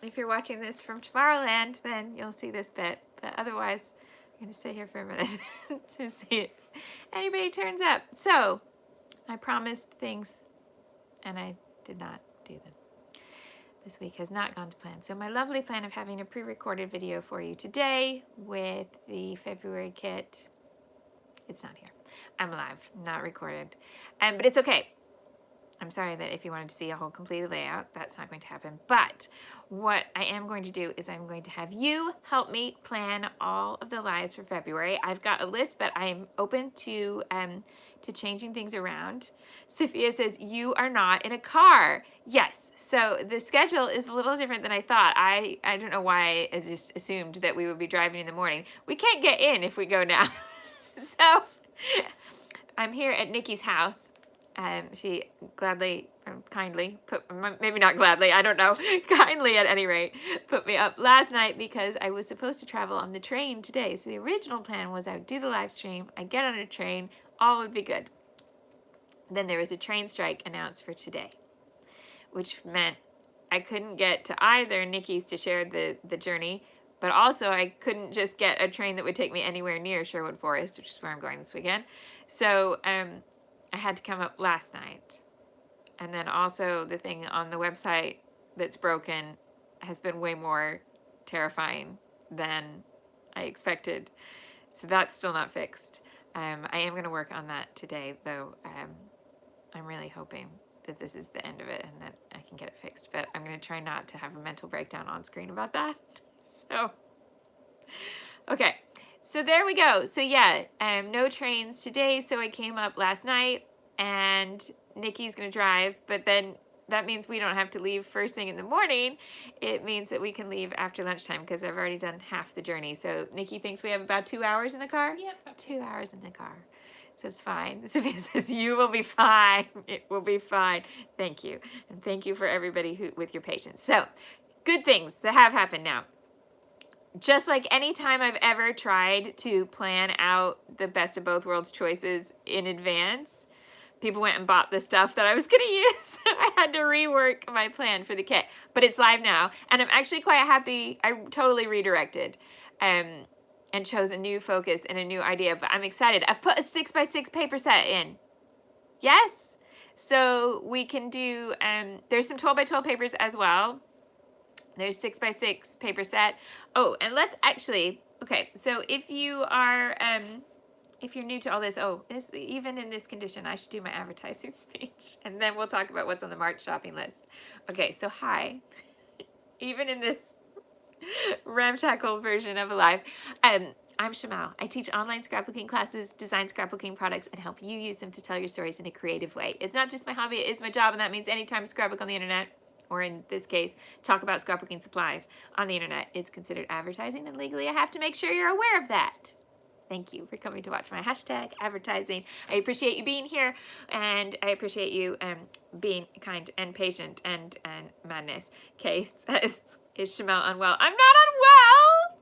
if you're watching this from Tomorrowland, then you'll see this bit. But otherwise, I'm going to sit here for a minute to see if anybody turns up. So, I promised things, and I did not do them. This week has not gone to plan. So my lovely plan of having a pre-recorded video for you today with the February kit, it's not here. I'm live, not recorded. But it's okay. I'm sorry that if you wanted to see a whole completed layout, that's not going to happen. But what I am going to do is I'm going to have you help me plan all of the lives for February. I've got a list, but I'm open to changing things around. Sophia says, you are not in a car. Yes, so the schedule is a little different than I thought. I don't know why I just assumed that we would be driving in the morning. We can't get in if we go now. So I'm here at Nikki's house. She gladly, kindly put, maybe not gladly, I don't know, kindly at any rate, put me up last night because I was supposed to travel on the train today. So the original plan was I would do the live stream, I get on a train, all would be good. Then there was a train strike announced for today, which meant I couldn't get to either Nikki's to share the journey, but also I couldn't just get a train that would take me anywhere near Sherwood Forest, which is where I'm going this weekend. So I had to come up last night. And then also the thing on the website that's broken has been way more terrifying than I expected. So that's still not fixed. I am going to work on that today, though. I'm really hoping that this is the end of it and that I can get it fixed. But I'm going to try not to have a mental breakdown on screen about that. So, okay. So there we go. So yeah, no trains today. So I came up last night and Nikki's going to drive. But then that means we don't have to leave first thing in the morning. It means that we can leave after lunchtime because I've already done half the journey. So Nikki thinks we have about 2 hours in the car? Yep. 2 hours in the car. So it's fine. Sophia says, you will be fine. It will be fine. Thank you. And thank you for everybody with your patience. So good things that have happened now. Just like any time I've ever tried to plan out the best of both worlds choices in advance, people went and bought the stuff that I was going to use. I had to rework my plan for the kit. But it's live now. And I'm actually quite happy. I totally redirected and chose a new focus and a new idea. But I'm excited. I've put a 6x6 paper set in. Yes? So we can do, there's some 12x12 papers as well. There's 6x6 paper set. Oh, and let's actually, okay, so if you are, if you're new to all this, even in this condition, I should do my advertising speech. And then we'll talk about what's on the March shopping list. Okay, so hi. Even in this ramshackle version of a live, I'm Shamal. I teach online scrapbooking classes, design scrapbooking products, and help you use them to tell your stories in a creative way. It's not just my hobby, it is my job, and that means anytime I scrapbook on the internet, or in this case, talk about scrapbooking supplies on the internet, it's considered advertising, and legally I have to make sure you're aware of that. Thank you for coming to watch my hashtag advertising. I appreciate you being here, and I appreciate you being kind and patient and madness. Kay says, is Shamal unwell? I'm not unwell!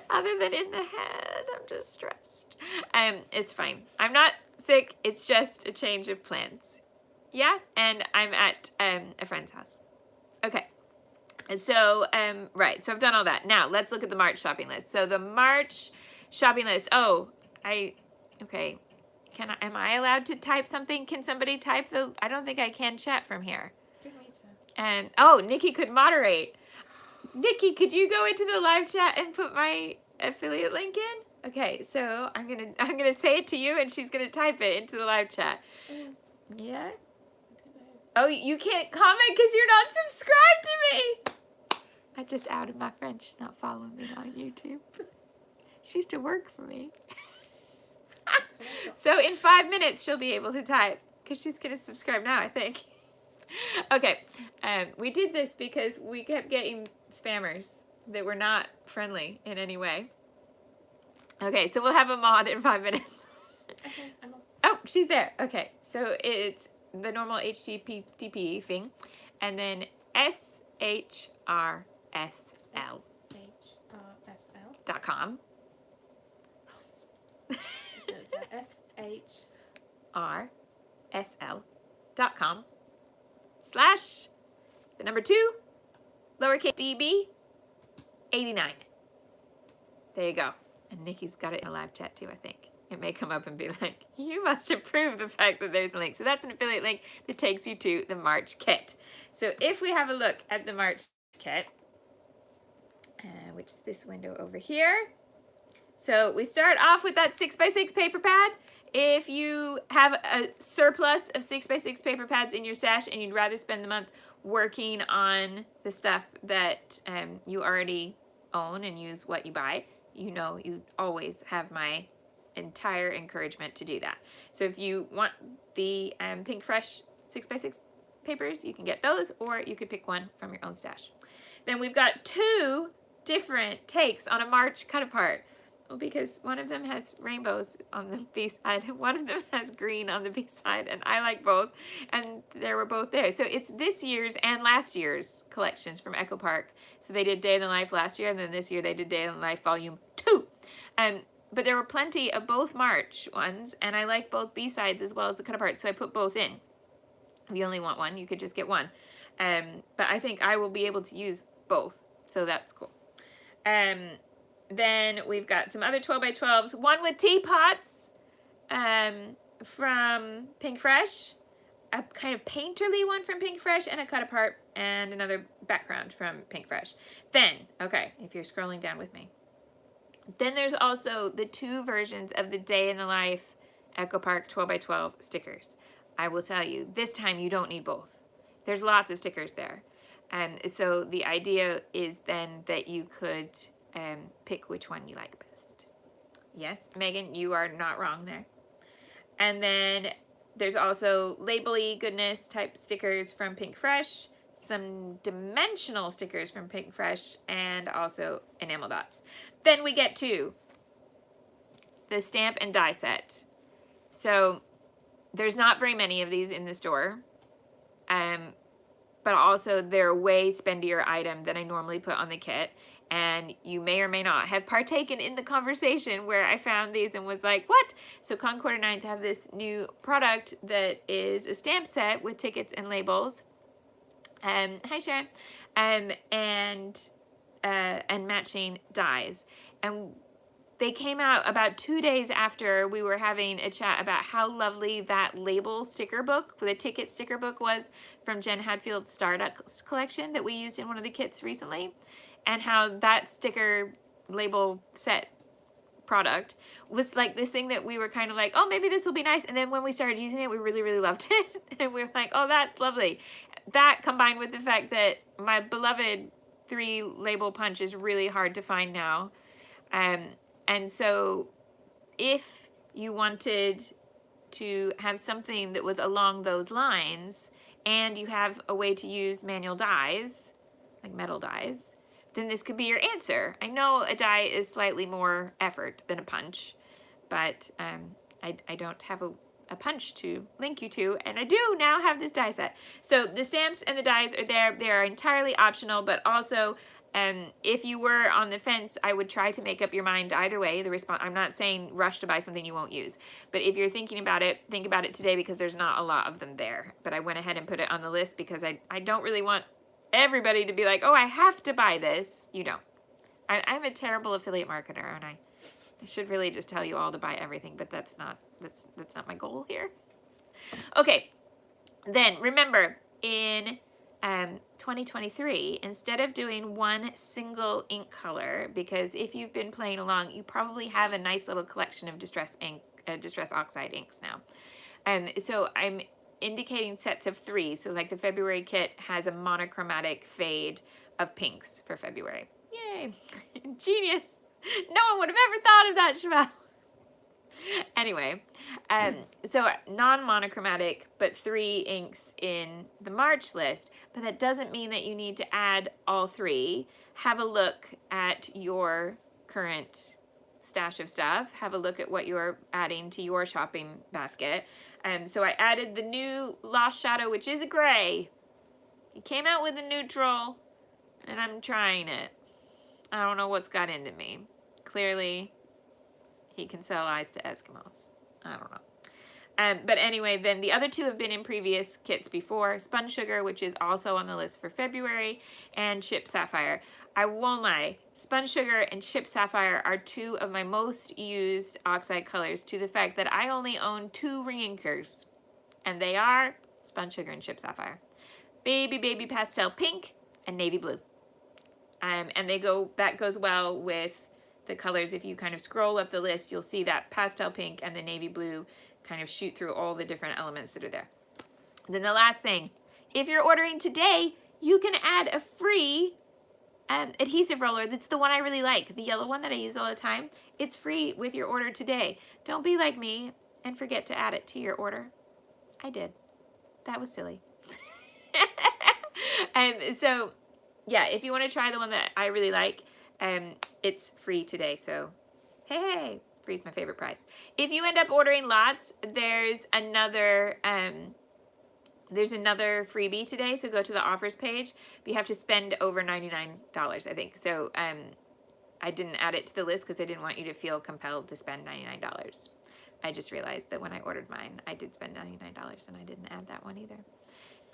Other than in the head, I'm just stressed. It's fine. I'm not sick, it's just a change of plans. Yeah, and I'm at a friend's house. Okay, so, right, so I've done all that. Now, let's look at the March shopping list. So the March shopping list, okay. Am I allowed to type something? Can somebody type I don't think I can chat from here. Nikki could moderate. Nikki, could you go into the live chat and put my affiliate link in? Okay, so I'm gonna say it to you and she's gonna type it into the live chat. Yeah? Oh, you can't comment because you're not subscribed to me. I just outed my friend. She's not following me on YouTube. She used to work for me. So in 5 minutes, she'll be able to type because she's going to subscribe now, I think. Okay, we did this because we kept getting spammers that were not friendly in any way. Okay, so we'll have a mod in 5 minutes. Okay, I'm on. Oh, she's there. Okay, so it's the normal HTTP thing, and then SHRSL. .com. SHRSL.com / the number 2 / lowercase db 89. There you go. And Nikki's got it in a live chat too, I think. It may come up and be like, you must approve the fact that there's a link. So that's an affiliate link that takes you to the March kit. So if we have a look at the March kit, which is this window over here. So we start off with that 6x6 paper pad. If you have a surplus of 6x6 paper pads in your stash and you'd rather spend the month working on the stuff that you already own and use what you buy, you know you always have my entire encouragement to do that. So if you want the Pink Fresh 6x6 papers, you can get those, or you could pick one from your own stash. Then we've got two different takes on a March cut apart. Well, because one of them has rainbows on the B side and one of them has green on the B side, and I like both, and they were both there. So it's this year's and last year's collections from Echo Park. So they did Day in the Life last year, and then this year they did Day in the Life Volume 2. But there were plenty of both March ones, and I like both B-sides as well as the cut apart, so I put both in. If you only want one, you could just get one. But I think I will be able to use both, so that's cool. Then we've got some other 12x12s, one with teapots from Pink Fresh, a kind of painterly one from Pink Fresh, and a cut apart, and another background from Pink Fresh. Then, okay, if you're scrolling down with me, then there's also the two versions of the Day in the Life Echo Park 12x12 stickers. I will tell you, this time you don't need both. There's lots of stickers there. So the idea is then that you could pick which one you like best. Yes, Megan, you are not wrong there. And then there's also label-y goodness type stickers from Pink Fresh, some dimensional stickers from Pink Fresh, and also enamel dots. Then we get to the stamp and die set. So there's not very many of these in the store, but also they're a way spendier item than I normally put on the kit. And you may or may not have partaken in the conversation where I found these and was like, what? So Concord 9th have this new product that is a stamp set with tickets and labels. Hi Sharon. And matching dies. And they came out about 2 days after we were having a chat about how lovely that label sticker book, the ticket sticker book was from Jen Hadfield's Stardust collection that we used in one of the kits recently. And how that sticker label set product was like this thing that we were kind of like, oh, maybe this will be nice. And then when we started using it, we really, really loved it. And we were like, oh, that's lovely. That combined with the fact that my beloved 3 label punch is really hard to find now. And so if you wanted to have something that was along those lines and you have a way to use manual dies, like metal dies, then this could be your answer. I know a die is slightly more effort than a punch, but I don't have a punch to link you to, and I do now have this die set. So the stamps and the dies are there. They are entirely optional, but also if you were on the fence, I would try to make up your mind either way. I'm not saying rush to buy something you won't use, but if you're thinking about it, think about it today because there's not a lot of them there. But I went ahead and put it on the list because I don't really want everybody to be like, oh, I have to buy this. You don't. I'm a terrible affiliate marketer, and I should really just tell you all to buy everything, but that's not my goal here. Okay, then remember in 2023, instead of doing one single ink color, because if you've been playing along, you probably have a nice little collection of distress oxide inks now. So I'm indicating sets of 3. So like the February kit has a monochromatic fade of pinks for February. Yay! Genius! No one would have ever thought of that, Shabelle. Anyway, so non-monochromatic, but 3 inks in the March list, but that doesn't mean that you need to add all 3. Have a look at your current stash of stuff. Have a look at what you're adding to your shopping basket. So I added the new Lost Shadow, which is a gray. He came out with a neutral, and I'm trying it. I don't know what's got into me. Clearly, he can sell eyes to Eskimos. I don't know. But anyway, then the other two have been in previous kits before. Spun Sugar, which is also on the list for February, and Chip Sapphire. I won't lie, Spun Sugar and Chip Sapphire are two of my most used oxide colors, to the fact that I only own 2 ring inkers, and they are Spun Sugar and Chip Sapphire. Baby Pastel Pink and Navy Blue. And that goes well with the colors. If you kind of scroll up the list, you'll see that pastel pink and the navy blue kind of shoot through all the different elements that are there. Then the last thing, if you're ordering today, you can add a free adhesive roller. That's the one I really like, the yellow one that I use all the time. It's free with your order today. Don't be like me and forget to add it to your order. I did. That was silly. And so, yeah, if you want to try the one that I really like, it's free today. So, hey, free's my favorite price. If you end up ordering lots, there's another freebie today. So go to the offers page. But you have to spend over $99, I think. So I didn't add it to the list because I didn't want you to feel compelled to spend $99. I just realized that when I ordered mine, I did spend $99 and I didn't add that one either.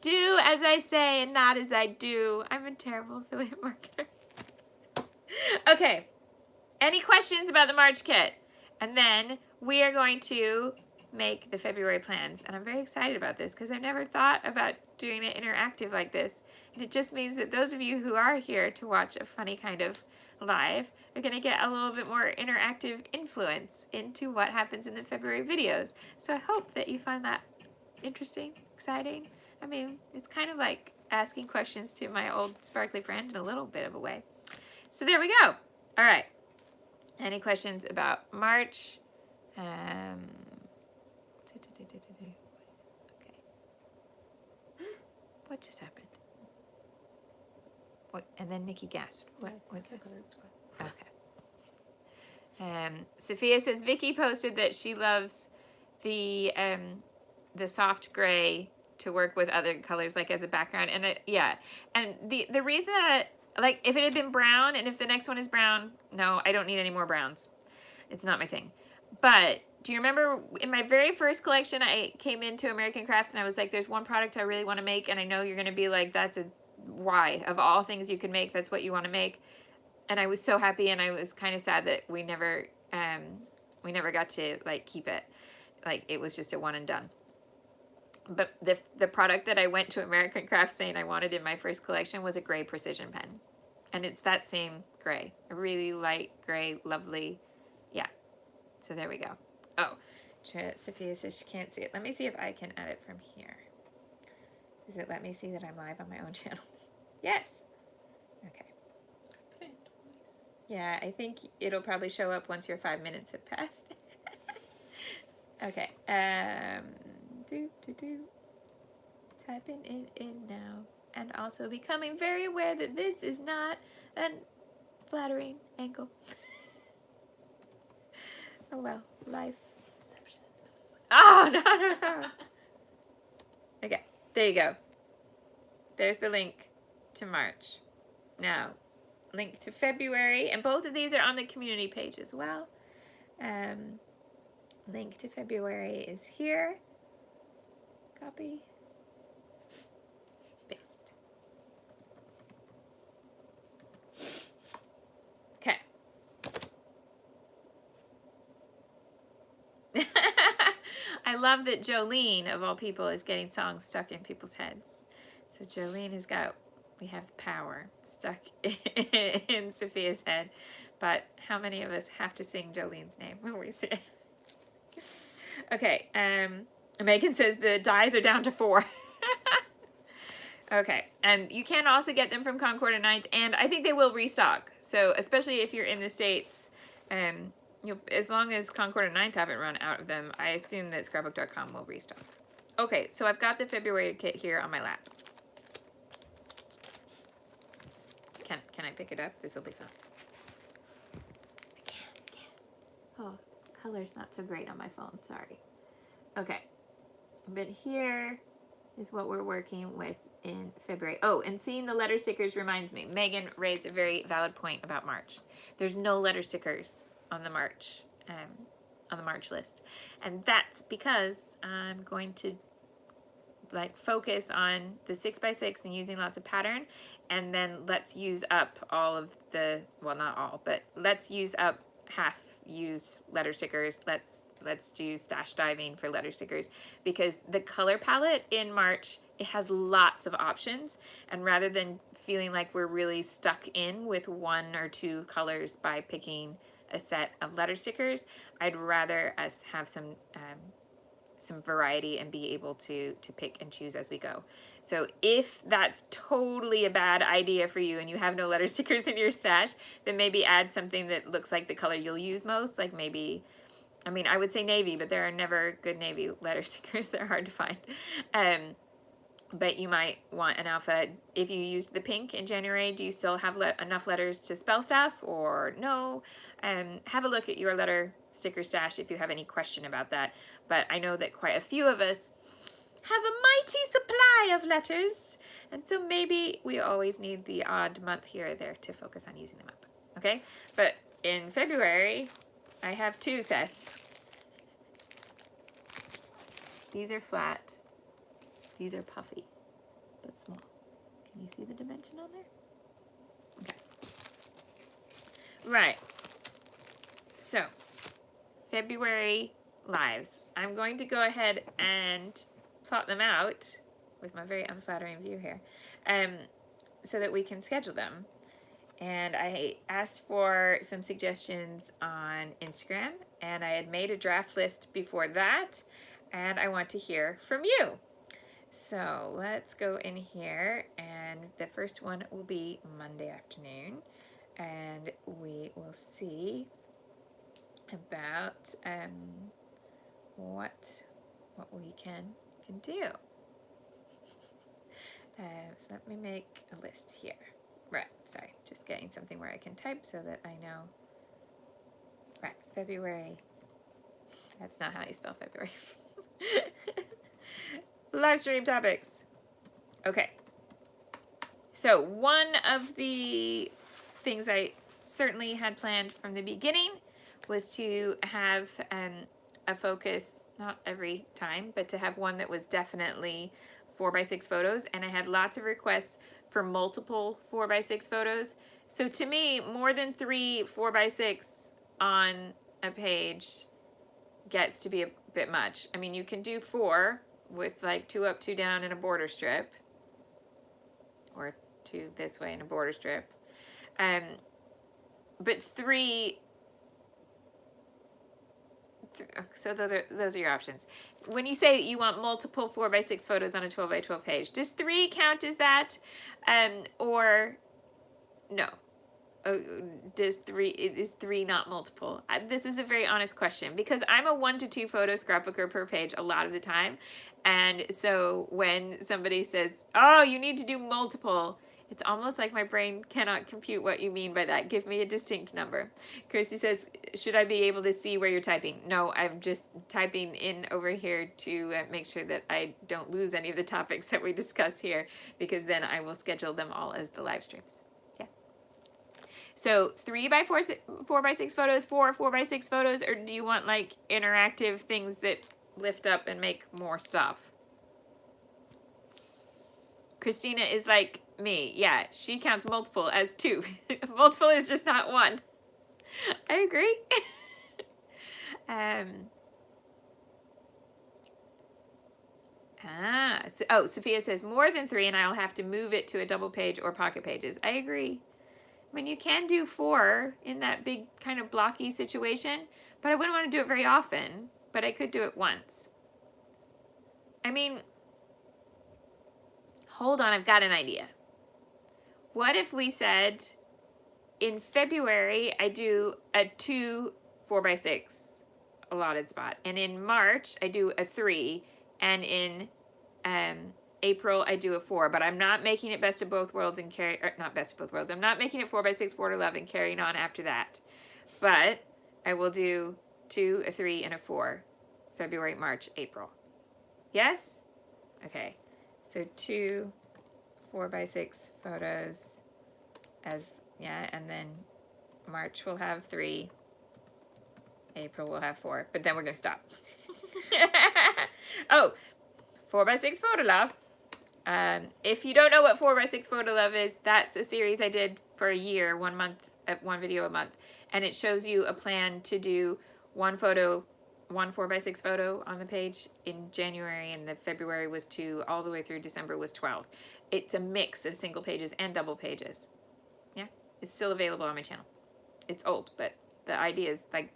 Do as I say and not as I do. I'm a terrible affiliate marketer. Okay, any questions about the March kit? And then we are going to make the February plans. And I'm very excited about this because I've never thought about doing it interactive like this. And it just means that those of you who are here to watch a funny kind of live are going to get a little bit more interactive influence into what happens in the February videos. So I hope that you find that interesting, exciting. I mean, it's kind of like asking questions to my old sparkly friend in a little bit of a way. So there we go. All right. Any questions about March? Okay. What just happened? What? And then Nikki gasped. What's this? Okay. Sophia says Vicky posted that she loves the soft gray to work with other colors, like as a background. And yeah. And the reason that like if it had been brown and if the next one is brown, no, I don't need any more browns. It's not my thing. But do you remember in my very first collection, I came into American Crafts and I was like, there's one product I really want to make. And I know you're going to be like, that's a why. Of all things you can make, that's what you want to make. And I was so happy, and I was kind of sad that we never got to like keep it. Like it was just a one and done. But the product that I went to American Crafts saying I wanted in my first collection was a gray precision pen. And it's that same gray. A really light gray, lovely. Yeah. So there we go. Oh, Sophia says she can't see it. Let me see if I can add it from here. Does it let me see that I'm live on my own channel? Yes. Okay. Yeah, I think it'll probably show up once your 5 minutes have passed. Okay. Typing it in now. And also becoming very aware that this is not a flattering angle. Oh well, life. Perception. Oh, no. Okay, there you go. There's the link to March. Now, link to February, and both of these are on the community page as well. Link to February is here. Copy. Paste. Okay. I love that Jolene, of all people, is getting songs stuck in people's heads. So Jolene has got, we have power stuck in Sophia's head. But how many of us have to sing Jolene's name when we see it? Okay, Megan says the dies are down to 4. Okay, and you can also get them from Concord and 9th, and I think they will restock. So especially if you're in the States, as long as Concord and 9th haven't run out of them, I assume that scrapbook.com will restock. Okay, so I've got the February kit here on my lap. Can I pick it up? This will be fun. I can. Oh, color's not so great on my phone, sorry. Okay, but here is what we're working with in February. Oh, and seeing the letter stickers reminds me, Megan raised a very valid point about March. There's no letter stickers on the March on the March list. And that's because I'm going to like focus on the 6x6 and using lots of pattern, and then let's use up all of the, well, not all, but let's use up half used letter stickers. Let's do stash diving for letter stickers, because the color palette in March, it has lots of options, and rather than feeling like we're really stuck in with 1 or 2 colors by picking a set of letter stickers, I'd rather us have some variety and be able to pick and choose as we go. So if that's totally a bad idea for you and you have no letter stickers in your stash, then maybe add something that looks like the color you'll use most, like maybe, I mean, I would say navy, but there are never good navy letter stickers. They're hard to find. But you might want an alpha. If you used the pink in January, do you still have enough letters to spell stuff, or no? Have a look at your letter sticker stash if you have any question about that. But I know that quite a few of us have a mighty supply of letters, and so maybe we always need the odd month here or there to focus on using them up, okay? But in February, I have 2 sets. These are flat. These are puffy, but small. Can you see the dimension on there? Okay. Right. So, February lives. I'm going to go ahead and plot them out with my very unflattering view here, so that we can schedule them. And I asked for some suggestions on Instagram, and I had made a draft list before that, and I want to hear from you. So let's go in here, and the first one will be Monday afternoon, and we will see about what we can do. So let me make a list here. Right, sorry, just getting something where I can type so that I know. Right, February. That's not how you spell February. Live stream topics. Okay. So one of the things I certainly had planned from the beginning was to have a focus, not every time, but to have one that was definitely 4x6 photos. And I had lots of requests for multiple 4x6 photos. So to me, more than 3 4x6 on a page gets to be a bit much. I mean, you can do 4 with like 2 up, 2 down and a border strip, or 2 this way and a border strip. But 3, so those are your options. When you say you want multiple 4x6 photos on a 12x12 page, does 3 count as that, or no? Is 3 not multiple? This is a very honest question, because I'm a 1 to 2 photo scrapbooker per page a lot of the time, and so when somebody says, oh, you need to do multiple, it's almost like my brain cannot compute what you mean by that. Give me a distinct number. Kirsty says, should I be able to see where you're typing? No, I'm just typing in over here to make sure that I don't lose any of the topics that we discuss here, because then I will schedule them all as the live streams. So 4x6 photos, 4x6 photos, or do you want like interactive things that lift up and make more stuff? Christina is like me. Yeah, she counts multiple as 2. Multiple is just not 1. I agree. Sophia says more than 3 and I'll have to move it to a double page or pocket pages. I agree. I mean, you can do 4 in that big kind of blocky situation, but I wouldn't want to do it very often, but I could do it once. I mean, hold on, I've got an idea. What if we said in February, I do a 2 4x6 allotted spot, and in March, I do a 3, and in April, I do a 4, but I'm not making it best of both worlds and not best of both worlds. I'm not making it 4x6, 4 to love and carrying on after that. But I will do 2, a 3, and a 4, February, March, April. Yes? Okay. So 2 4x6 photos and then March will have 3, April will have 4, but then we're going to stop. Oh, 4x6 Photo Love. If you don't know what 4x6 Photo Love is, that's a series I did for a year, 1 month, 1 video a month. And it shows you a plan to do one 4x6 photo on the page in January, and the February was 2, all the way through December was 12. It's a mix of single pages and double pages. Yeah, it's still available on my channel. It's old, but the idea is like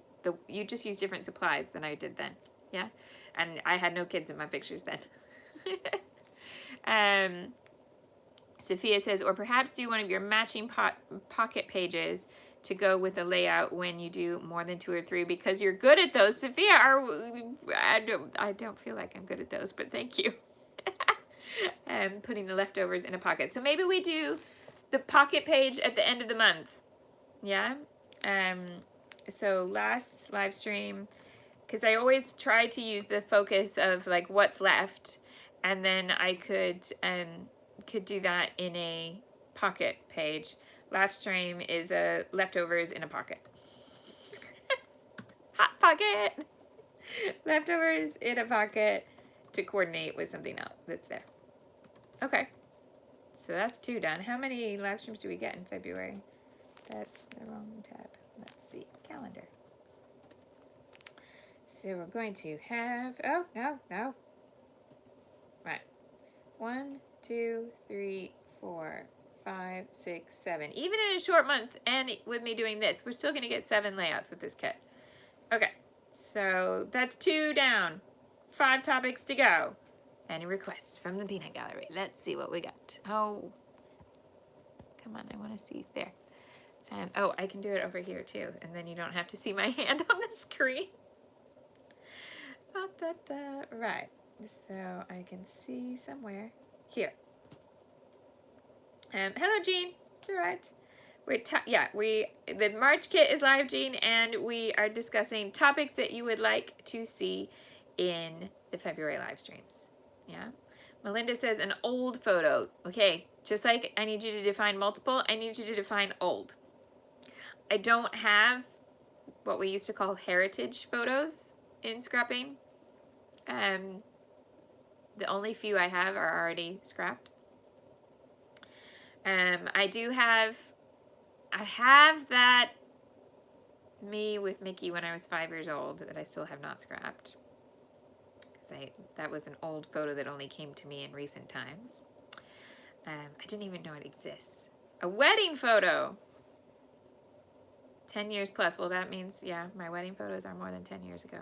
you just use different supplies than I did then. Yeah, and I had no kids in my pictures then. Sophia says, or perhaps do one of your matching pocket pages to go with the layout when you do more than 2 or 3, because you're good at those. Sophia, I don't feel like I'm good at those, but thank you. Putting the leftovers in a pocket. So maybe we do the pocket page at the end of the month. Yeah. So last live stream, because I always try to use the focus of like what's left, and then I could do that in a pocket page. Last stream is a leftovers in a pocket. Hot pocket. Leftovers in a pocket to coordinate with something else that's there. Okay. So that's 2 done. How many live streams do we get in February? That's the wrong tab. Let's see. Calendar. So we're going to have, oh, no. Right. 1, 2, 3, 4, 5, 6, 7. Even in a short month, and with me doing this, we're still going to get 7 layouts with this kit. Okay, so that's 2 down. 5 topics to go. Any requests from the peanut gallery? Let's see what we got. Oh, come on, I want to see there. Oh, I can do it over here too, and then you don't have to see my hand on the screen. Right, so I can see somewhere here. Hello, Jean. It's all right. The March kit is live, Jean, and we are discussing topics that you would like to see in the February live streams. Yeah. Melinda says an old photo. Okay, just like I need you to define multiple, I need you to define old. I don't have what we used to call heritage photos in scrapping. The only few I have are already scrapped. I have that me with Mickey when I was 5 years old that I still have not scrapped. That was an old photo that only came to me in recent times. I didn't even know it exists. A wedding photo. 10 years plus. Well, that means, yeah, my wedding photos are more than 10 years ago.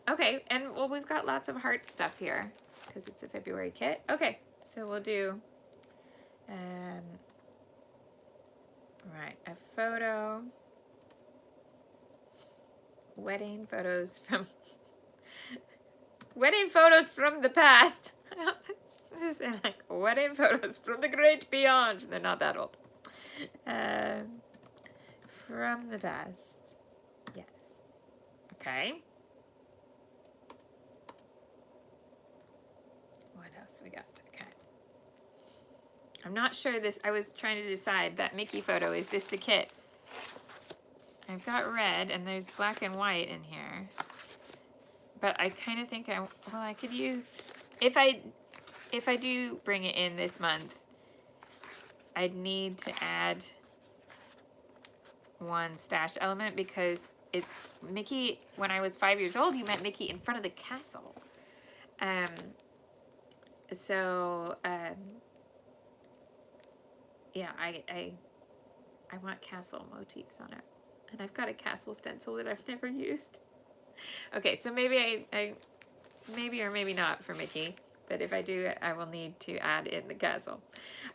Okay, and well, we've got lots of heart stuff here because it's a February kit. Okay, so we'll do, right, a photo, wedding photos from the past. This is like wedding photos from the great beyond. They're not that old. From the past. Yes. Okay. What else we got? Okay. I'm not sure this, I was trying to decide that Mickey photo, is this the kit? I've got red and there's black and white in here. But I kind of think I could use, if I do bring it in this month, I'd need to add one stash element because it's Mickey. When I was 5 years old, you met Mickey in front of the castle. Yeah, I want castle motifs on it. And I've got a castle stencil that I've never used. Okay, so maybe maybe or maybe not for Mickey. But if I do, I will need to add in the castle.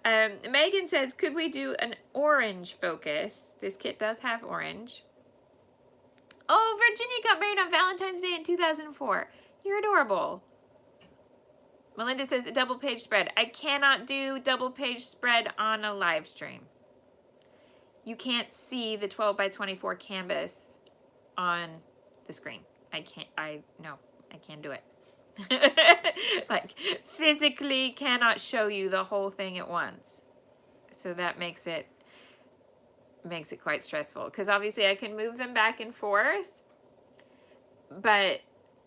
Megan says, could we do an orange focus? This kit does have orange. Oh, Virginia got married on Valentine's Day in 2004. You're adorable. Melinda says a double page spread. I cannot do double page spread on a live stream. You can't see the 12 by 24 canvas on the screen. I can't do it. Like, physically cannot show you the whole thing at once. So that makes it makes it quite stressful, because obviously I can move them back and forth, but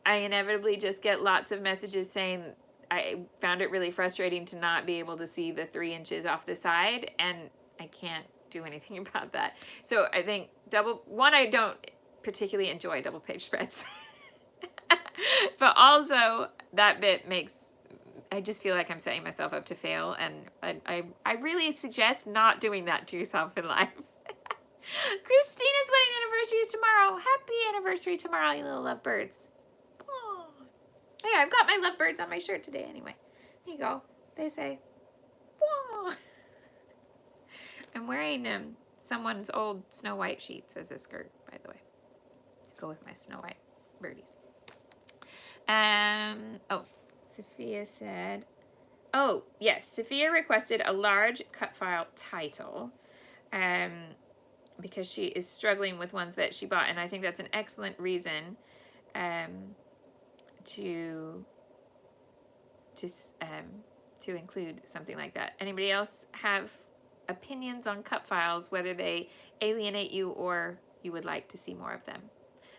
I inevitably just get lots of messages saying I found it really frustrating to not be able to see the 3 inches off the side, and I can't do anything about that. So I think I don't particularly enjoy double page spreads. But also that bit I just feel like I'm setting myself up to fail, and I really suggest not doing that to yourself in life. Christina's wedding anniversary is tomorrow. Happy anniversary tomorrow, you little lovebirds. Oh yeah, I've got my lovebirds on my shirt today anyway. There you go. They say, whoa. I'm wearing someone's old Snow White sheets as a skirt, by the way, to go with my Snow White birdies. Oh, Sophia said, oh, yes, Sophia requested a large cut file title because she is struggling with ones that she bought, and I think that's an excellent reason to include something like that. Anybody else have opinions on cut files, whether they alienate you or you would like to see more of them?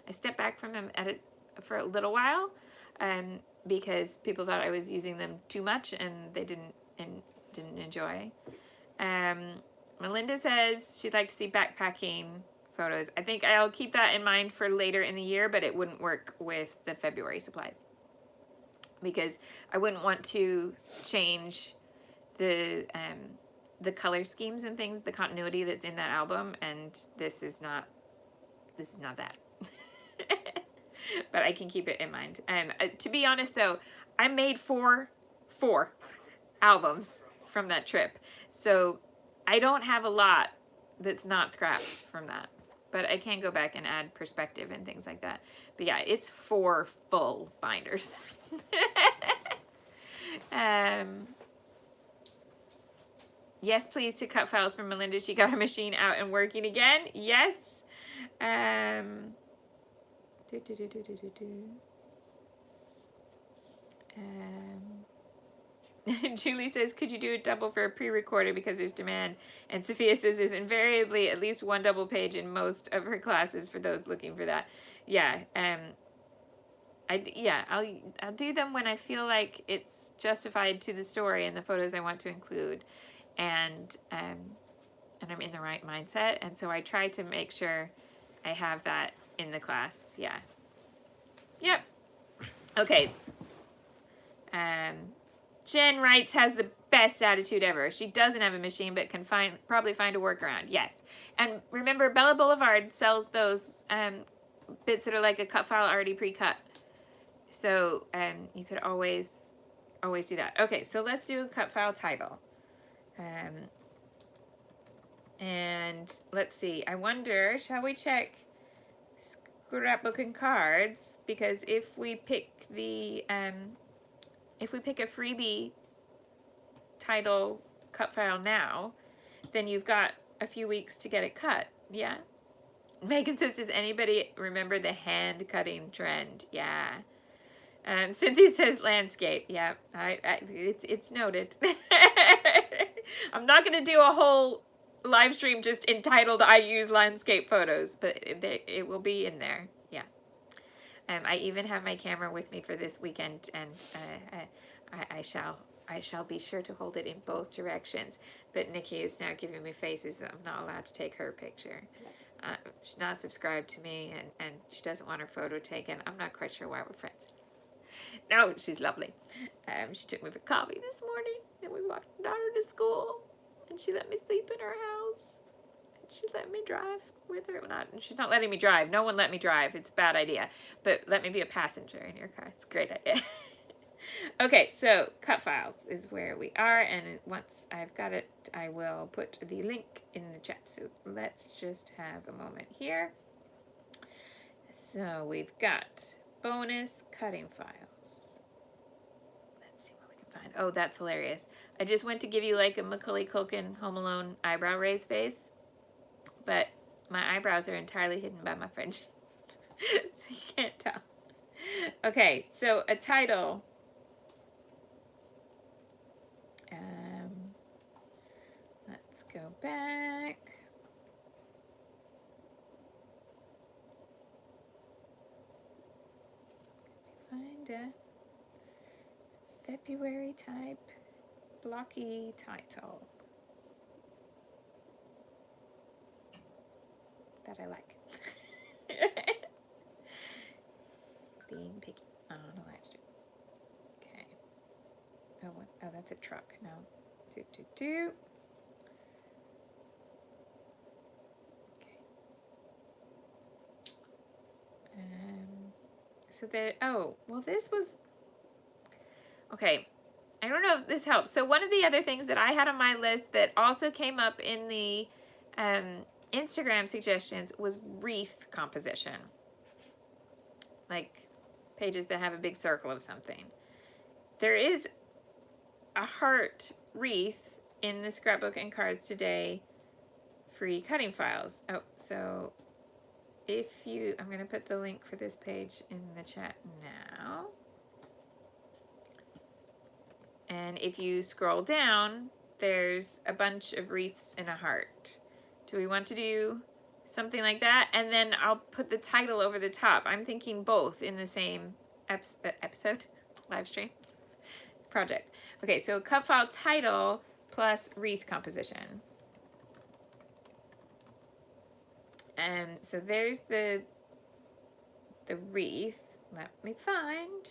I stepped back from them for a little while because people thought I was using them too much and they didn't enjoy. Melinda says she'd like to see backpacking photos. I think I'll keep that in mind for later in the year, but it wouldn't work with the February supplies because I wouldn't want to change the color schemes and things, the continuity that's in that album, and this is not that. But I can keep it in mind. To be honest though, I made four albums from that trip, so I don't have a lot that's not scrapped from that, but I can go back and add perspective and things like that. But yeah, it's 4 full binders. Yes, please, to cut files from Melinda. She got her machine out and working again. Yes. Julie says, could you do a double for a pre-recorder because there's demand? And Sophia says there's invariably at least 1 double page in most of her classes for those looking for that. Yeah. I'll do them when I feel like it's justified to the story and the photos I want to include, and I'm in the right mindset. And so I try to make sure I have that in the class. Yeah. Yep. Okay. Jen writes, has the best attitude ever. She doesn't have a machine, but can probably find a workaround. Yes. And remember, Bella Boulevard sells those bits that are like a cut file already pre-cut. So you could always do that. Okay, so let's do a cut file title. And let's see. I wonder, shall we check scrapbooking cards? Because if we pick a freebie title cut file now, then you've got a few weeks to get it cut. Yeah. Megan says, does anybody remember the hand cutting trend? Yeah. Cynthia says landscape. Yeah, it's noted. I'm not going to do a whole live stream just entitled I use landscape photos, but it will be in there. Yeah. I even have my camera with me for this weekend, and I shall be sure to hold it in both directions. But Nikki is now giving me faces that I'm not allowed to take her picture. She's not subscribed to me, and she doesn't want her photo taken. I'm not quite sure why we're friends. No, she's lovely. She took me for coffee this morning, and we walked her daughter to school, and she let me sleep in her house. And she let me drive with her. She's not letting me drive. No one let me drive. It's a bad idea. But let me be a passenger in your car. It's a great idea. Okay, so cut files is where we are, and once I've got it, I will put the link in the chat. So let's just have a moment here. So we've got bonus cutting files. Let's see what we can find. Oh, that's hilarious. I just went to give you like a Macaulay Culkin Home Alone eyebrow raise face, but my eyebrows are entirely hidden by my fringe, so you can't tell. Okay, so a title. Let's go back. February type blocky title that I like. Being picky on a live stream. Okay. Oh, what? Oh, that's a truck. No. Okay. So there. Oh, well, this was. Okay. I don't know if this helps. So one of the other things that I had on my list that also came up in the Instagram suggestions was wreath composition. Like pages that have a big circle of something. There is a heart wreath in the scrapbook and cards today free cutting files. Oh, so if you, I'm going to put the link for this page in the chat now. And if you scroll down, there's a bunch of wreaths and a heart. Do we want to do something like that? And then I'll put the title over the top. I'm thinking both in the same episode, live stream, project. Okay, so cut file title plus wreath composition. And so there's the wreath. Let me find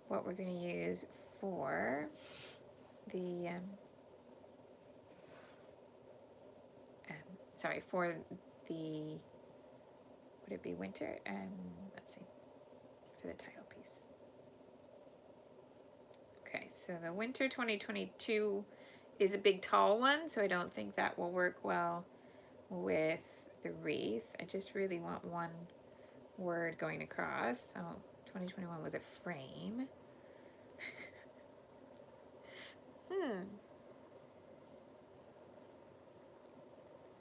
what we're going to use for the for the, would it be winter? Let's see, for the title piece. Okay, so the winter 2022 is a big tall one, so I don't think that will work well with the wreath. I just really want one word going across. Oh, 2021 was a frame.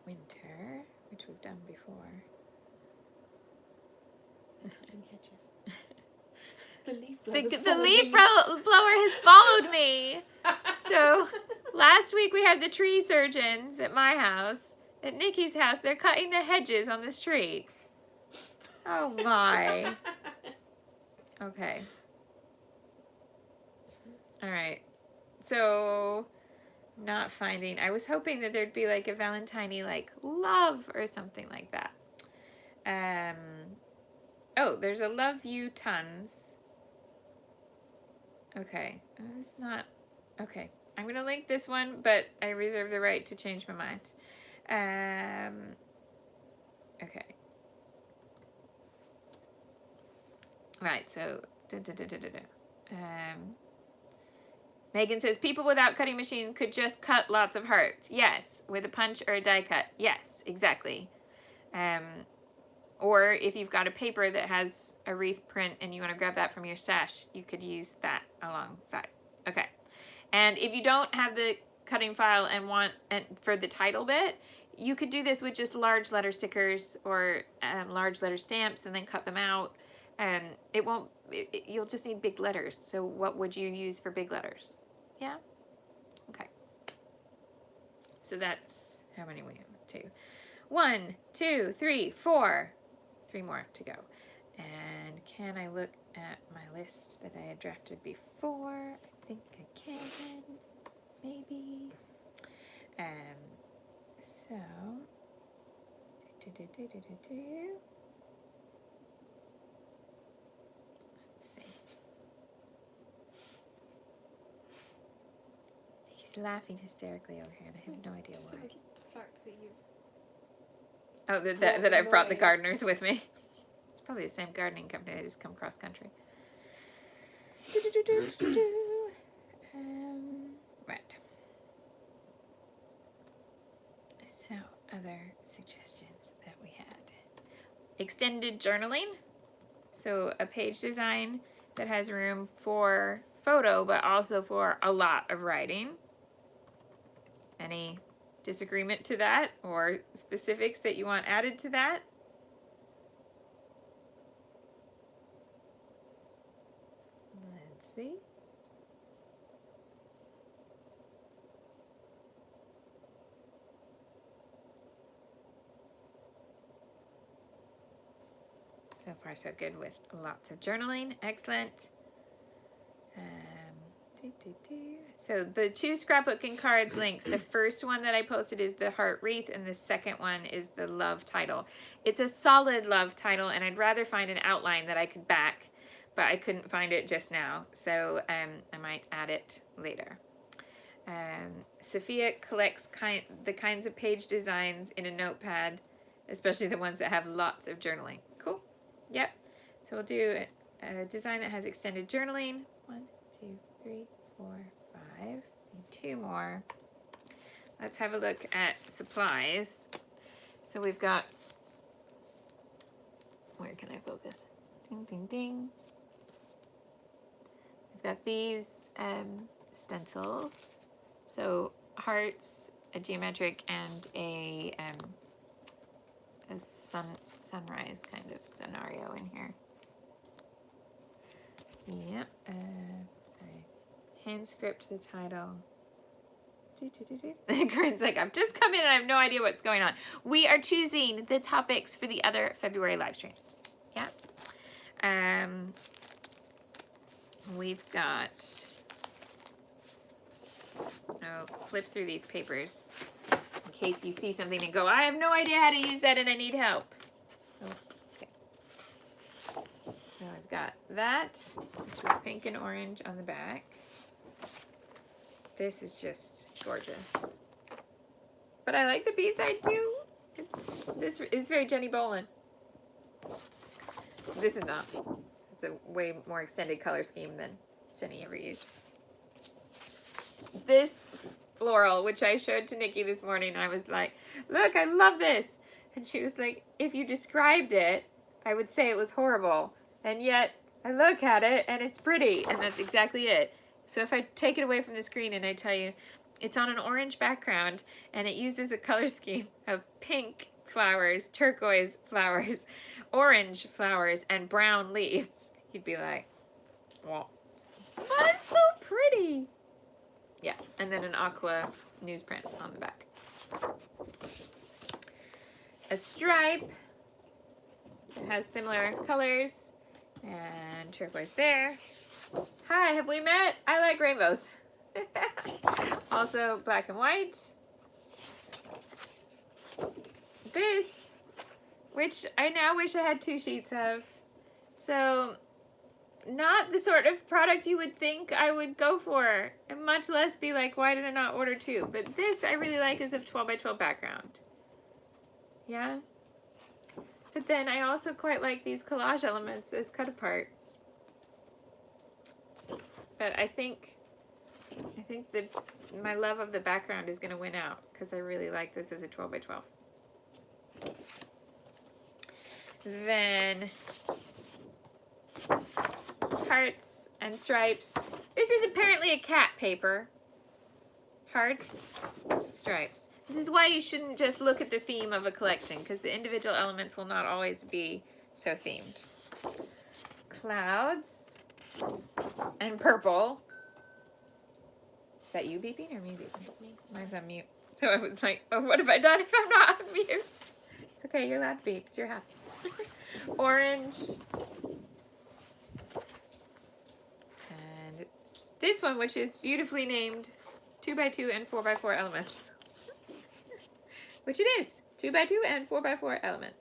Winter, which we've done before. Cutting hedges. The leaf blower has followed me. So last week we had the tree surgeons at my house. At Nikki's house, they're cutting the hedges on the street. Oh my. Okay. All right. So, not finding. I was hoping that there'd be like a Valentine-y, like love or something like that. Oh, there's a love you tons. Okay. It's not. Okay. I'm going to link this one, but I reserve the right to change my mind. Okay. Right, so Megan says people without cutting machine could just cut lots of hearts. Yes, with a punch or a die cut. Yes, exactly. Or if you've got a paper that has a wreath print and you want to grab that from your stash, you could use that alongside. Okay. And if you don't have the cutting file and want for the title bit, you could do this with just large letter stickers or large letter stamps and then cut them out. And it won't, you'll just need big letters. So what would you use for big letters? Yeah? Okay. So that's how many we have? 2. 1, 2, 3, 4. 3 more to go. And can I look at my list that I had drafted before? I think I can. Maybe. So. Let's see. He's laughing hysterically over here, and I have no idea why. The fact that you've... Oh, that I brought the gardeners with me. It's probably the same gardening company. They just come cross country. Right. So, other suggestions that we had. Extended journaling. So, a page design that has room for photo, but also for a lot of writing. Any disagreement to that or specifics that you want added to that? Let's see. So far so good with lots of journaling. Excellent. So the two scrapbooking cards links, the first one that I posted is the heart wreath, and the second one is the love title. It's a solid love title, and I'd rather find an outline that I could back, but I couldn't find it just now, so I might add it later. Sophia collects the kinds of page designs in a notepad, especially the ones that have lots of journaling. Cool. Yep. So we'll do a design that has extended journaling. 1, 2, 3, 4, 5. Need 2 more. Let's have a look at supplies. So we've got, where can I focus? Ding, ding, ding. We've got these stencils. So hearts, a geometric, and a sunrise kind of scenario in here. Yep. Sorry. Hand script the title. Corinne's like, I've just come in and I have no idea what's going on. We are choosing the topics for the other February live streams. Yeah. We've got. Oh, flip through these papers in case you see something and go, I have no idea how to use that and I need help. Okay. So I've got that, which is pink and orange on the back. This is just gorgeous. But I like the B-side too. This is very Jenny Bolin. This is not. It's a way more extended color scheme than Jenny ever used. This floral, which I showed to Nikki this morning, I was like, look, I love this. And she was like, if you described it, I would say it was horrible. And yet, I look at it and it's pretty. And that's exactly it. So if I take it away from the screen and I tell you, it's on an orange background and it uses a color scheme of pink flowers, turquoise flowers, orange flowers, and brown leaves, you'd be like, well, that's so pretty. Yeah, and then an aqua newsprint on the back. A stripe. It has similar colors. And turquoise there. Hi, have we met? I like rainbows. Also black and white. This, which I now wish I had 2 sheets of. So, not the sort of product you would think I would go for, and much less be like, why did I not order 2? But this I really like is a 12 by 12 background. Yeah? But then I also quite like these collage elements as cut aparts. But I think my love of the background is going to win out because I really like this as a 12 by 12. Then hearts and stripes. This is apparently a cat paper. Hearts, stripes. This is why you shouldn't just look at the theme of a collection because the individual elements will not always be so themed. Clouds and purple. Is that you beeping or me beeping? Mine's on mute. So I was like, oh, what have I done if I'm not on mute? It's okay, you're allowed to beep. It's your house. Orange. And this one, which is beautifully named 2 by 2 and 4 by 4 elements. Which it is. 2 by 2 and 4 by 4 elements.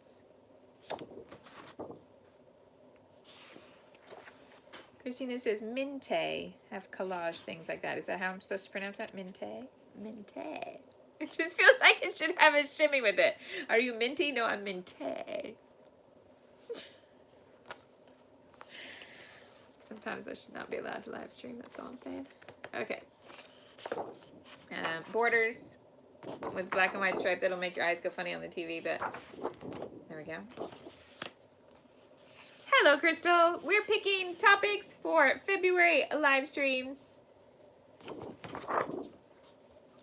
Christina says Minte have collage things like that. Is that how I'm supposed to pronounce that? Minte? Minte. It just feels like it should have a shimmy with it. Are you minty? No, I'm Minte. Sometimes I should not be allowed to live stream. That's all I'm saying. Okay. Borders with black and white stripe. That'll make your eyes go funny on the TV, but there we go. Hello, Crystal. We're picking topics for February live streams.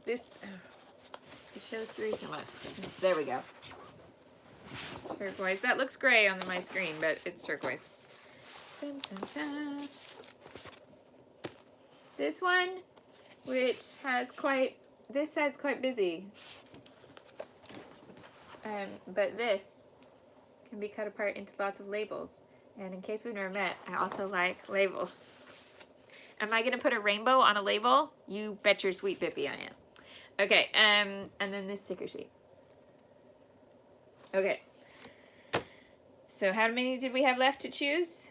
This, it shows through so much. There we go. Turquoise. That looks gray on my screen, but it's turquoise. Dun, dun, dun. This one, which has quite, this side's quite busy. But this can be cut apart into lots of labels. And in case we've never met, I also like labels. Am I gonna put a rainbow on a label? You bet your sweet Bippy I am. Okay, and then this sticker sheet. Okay. So how many did we have left to choose?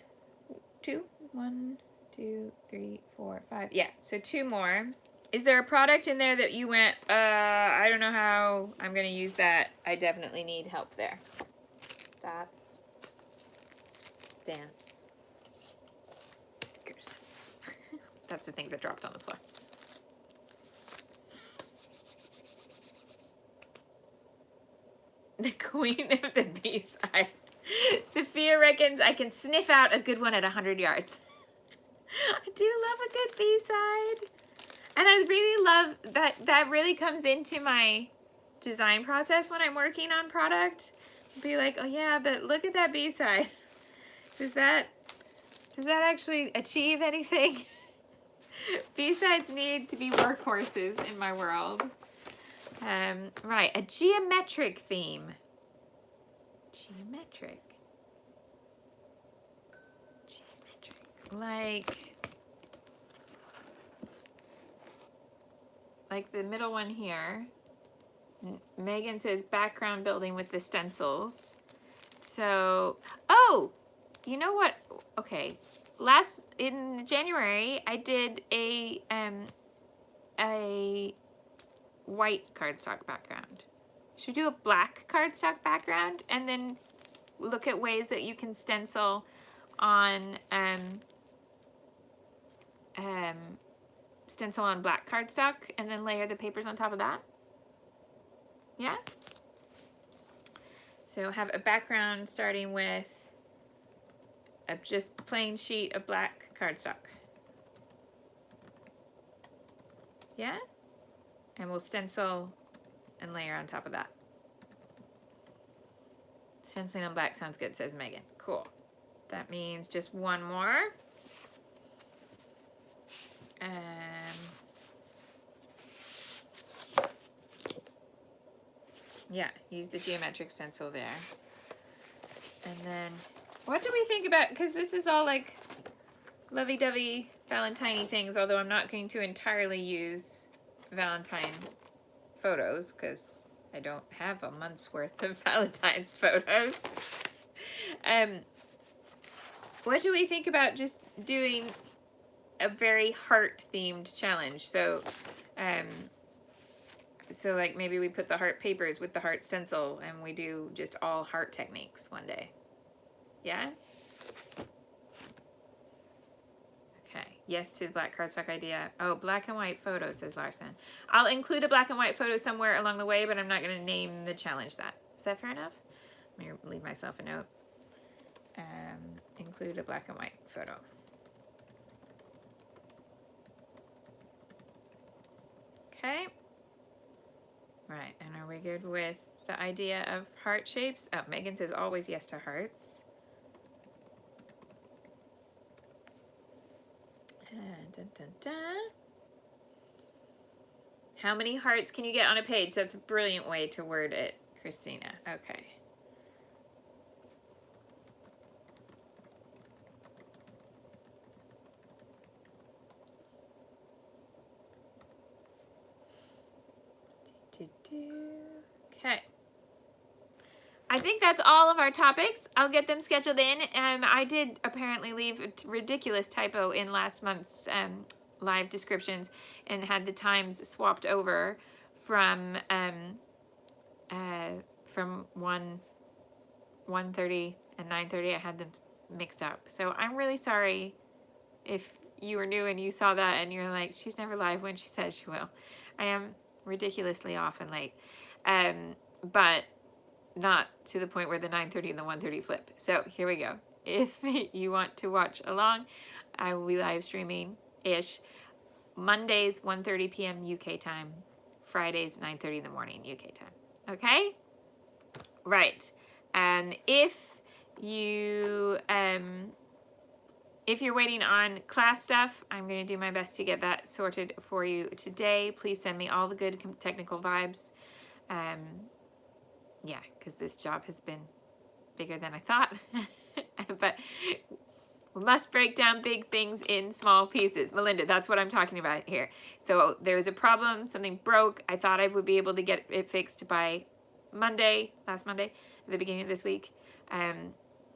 2? 1, 2, 3, 4, 5. Yeah, so 2 more. Is there a product in there that you went, I don't know how I'm gonna use that. I definitely need help there. Dots. Stamps. Stickers. That's the things that dropped on the floor. The queen of the B-side. Sophia reckons I can sniff out a good one at 100 yards. I do love a good B-side. And I really love that really comes into my design process when I'm working on product. Be like, oh yeah, but look at that B-side. Does that actually achieve anything? B-sides need to be workhorses in my world. Right, a geometric theme. Geometric. Like the middle one here. Megan says background building with the stencils. So, oh, you know what? Okay, in January I did a white cardstock background. Should we do a black cardstock background and then look at ways that you can stencil on black cardstock and then layer the papers on top of that? Yeah? So have a background starting with a just plain sheet of black cardstock. Yeah? And we'll stencil and layer on top of that. Stenciling on black sounds good, says Megan. Cool. That means just one more. Yeah, use the geometric stencil there. And then, what do we think about, because this is all like lovey-dovey Valentine-y things, although I'm not going to entirely use Valentine photos, because I don't have a month's worth of Valentine's photos. What do we think about just doing a very heart-themed challenge? So, so like maybe we put the heart papers with the heart stencil and we do just all heart techniques one day. Yeah? Okay. Yes to the black cardstock idea. Oh, black and white photo, says Larson. I'll include a black and white photo somewhere along the way, but I'm not going to name the challenge that. Is that fair enough? Let me leave myself a note. Include a black and white photo. Okay. Right, and are we good with the idea of heart shapes? Oh, Megan says always yes to hearts. Dun, dun, dun. How many hearts can you get on a page? That's a brilliant way to word it, Christina. Okay. Okay. I think that's all of our topics. I'll get them scheduled in. I did apparently leave a ridiculous typo in last month's live descriptions and had the times swapped over from 1:30 and 9:30. I had them mixed up. So I'm really sorry if you were new and you saw that and you're like, she's never live when she says she will. I am ridiculously off and late. But not to the point where the 9:30 and the 1:30 flip. So here we go. If you want to watch along, I will be live streaming-ish Mondays 1:30 p.m. UK time, Fridays 9:30 in the morning UK time. Okay? Right. If you're waiting on class stuff, I'm going to do my best to get that sorted for you today. Please send me all the good technical vibes. Yeah, because this job has been bigger than I thought. But We must break down big things in small pieces. Melinda, that's what I'm talking about here. So there was a problem, something broke. I thought I would be able to get it fixed by Monday, last Monday, at the beginning of this week.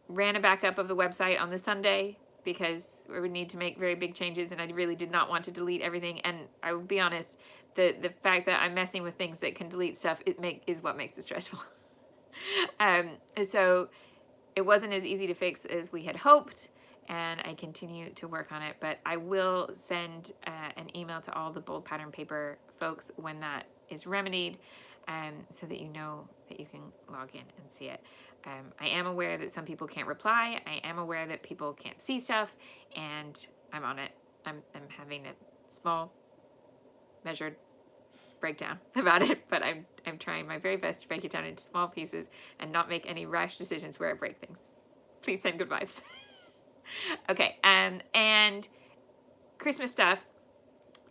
Ran a backup of the website on the Sunday because we would need to make very big changes, and I really did not want to delete everything. And I will be honest, the fact that I'm messing with things that can delete stuff is what makes it stressful. So it wasn't as easy to fix as we had hoped, and I continue to work on it. But I will send an email to all the bold pattern paper folks when that is remedied, so that you know that you can log in and see it. I am aware that some people can't reply. I am aware that people can't see stuff, and I'm on it. I'm having a small, measured breakdown about it, but I'm trying my very best to break it down into small pieces and not make any rash decisions where I break things. Please send good vibes. Okay, and Christmas stuff.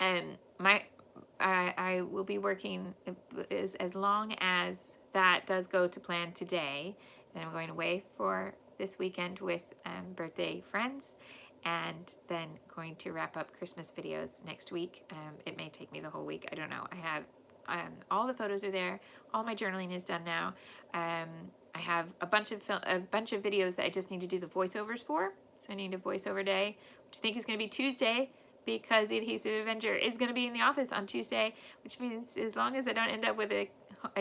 I will be working as long as that does go to plan today. Then I'm going away for this weekend with birthday friends, and then going to wrap up Christmas videos next week. It may take me the whole week. I don't know. I have all the photos are there. All my journaling is done now. I have a bunch of videos that I just need to do the voiceovers for. So I need a voiceover day, which I think is going to be Tuesday, because the Adhesive Avenger is going to be in the office on Tuesday, which means as long as I don't end up with a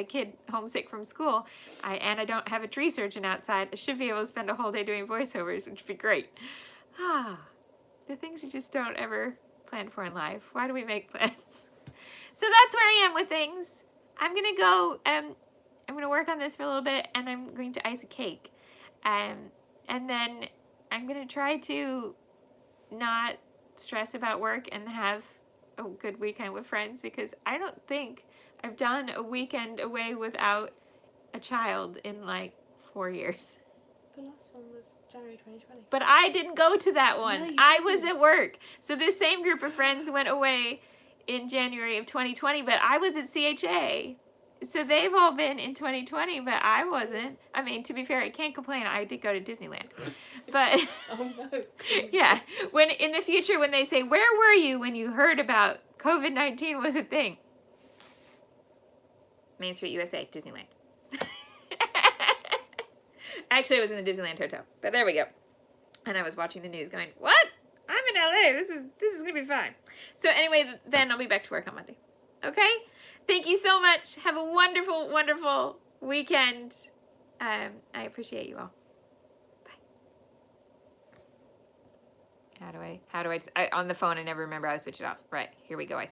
kid homesick from school, and I don't have a tree surgeon outside, I should be able to spend a whole day doing voiceovers, which would be great. The things you just don't ever plan for in life. Why do we make plans? So that's where I am with things. I'm going to go, I'm going to work on this for a little bit, and I'm going to ice a cake. And then I'm going to try to not stress about work and have a good weekend with friends, because I don't think I've done a weekend away without a child in like 4 years. The last one was January 2020. But I didn't go to that one. No, you I was didn't. at work. So this same group of friends went away in January of 2020, but I was at CHA. So they've all been in 2020, but I wasn't. I mean, to be fair, I can't complain. I did go to Disneyland. But Oh no. yeah, when in the future when they say, "Where were you when you heard about COVID-19 was a thing?" Main Street, USA, Disneyland. Actually, I was in the Disneyland hotel, but there we go. And I was watching the news going, "What? I'm in LA. This is going to be fine." So anyway, then I'll be back to work on Monday. Okay? Thank you so much. Have a wonderful, wonderful weekend. I appreciate you all. Bye. How do I on the phone, I never remember how to switch it off. Right, here we go.